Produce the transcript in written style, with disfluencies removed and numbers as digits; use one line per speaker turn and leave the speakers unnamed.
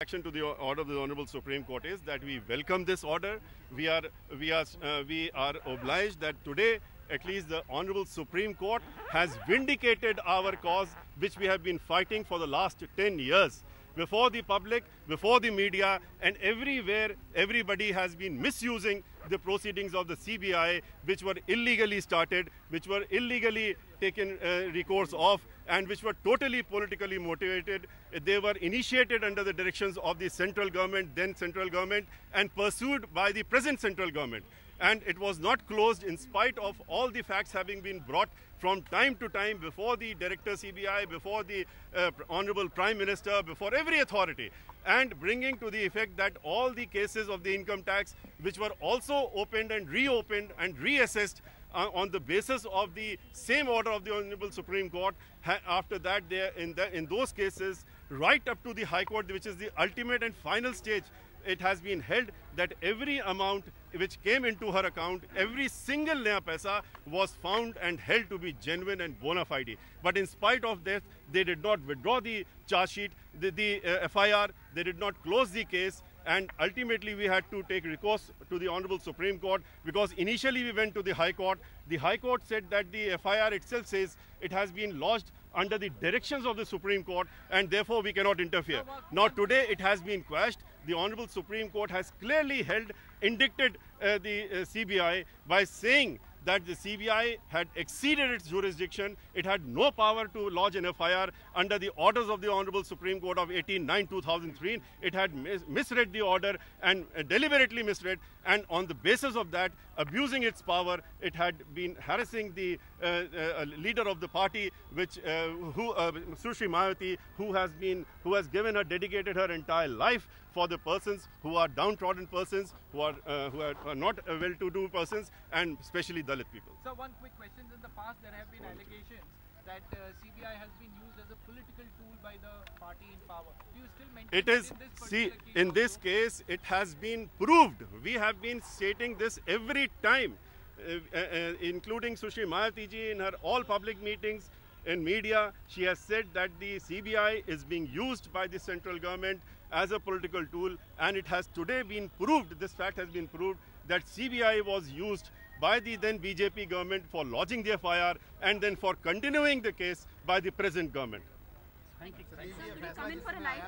Reaction to the order of the Honorable Supreme Court is that we welcome this order. We are obliged that today at least the Honorable Supreme Court has vindicated our cause, which we have been fighting for the last 10 years. Before the public, before the media, and everywhere, everybody has been misusing the proceedings of the CBI, which were illegally started, which were illegally taken recourse of, and which were totally politically motivated. They were initiated under the directions of the central government, then central government, and pursued by the present central government. And it was not closed in spite of all the facts having been brought from time to time before the Director CBI, before the Honorable Prime Minister, before every authority, and bringing to the effect that all the cases of the income tax, which were also opened and reassessed on the basis of the same order of the Honorable Supreme Court. After that, in those cases, right up to the High Court, which is the ultimate and final stage, it has been held that every amount which came into her account, every single naya paisa was found and held to be genuine and bona fide. But in spite of this, they did not withdraw the charge sheet, the FIR, they did not close the case, and ultimately we had to take recourse to the Honorable Supreme Court, because initially we went to the High Court. The High Court said that the FIR itself says it has been lodged under the directions of the Supreme Court, and therefore we cannot interfere. Now today it has been quashed. The Honorable Supreme Court has clearly indicted the CBI by saying that the CBI had exceeded its jurisdiction. It had no power to lodge an FIR under the orders of the Honorable Supreme Court of 18/9/2003. It had misread the order and deliberately misread, and on the basis of that, abusing its power, it had been harassing the leader of the party, Sushri Mayawati, who has dedicated her entire life for the persons who are downtrodden persons, who are not well-to-do persons, and especially Dalit people.
So one quick question. In the past, there have been allegations that CBI has been used as a political tool by the party in power. Do you still maintain
It is, in this case, it has been proved. We have been stating this every time, including Sushri Mayawati ji in her all public meetings in media. She has said that the CBI is being used by the central government as a political tool, and it has today been proved, this fact has been proved, that CBI was used by the then BJP government for lodging the FIR and then for continuing the case by the present government.
Thank you. Sir, will you come in for a live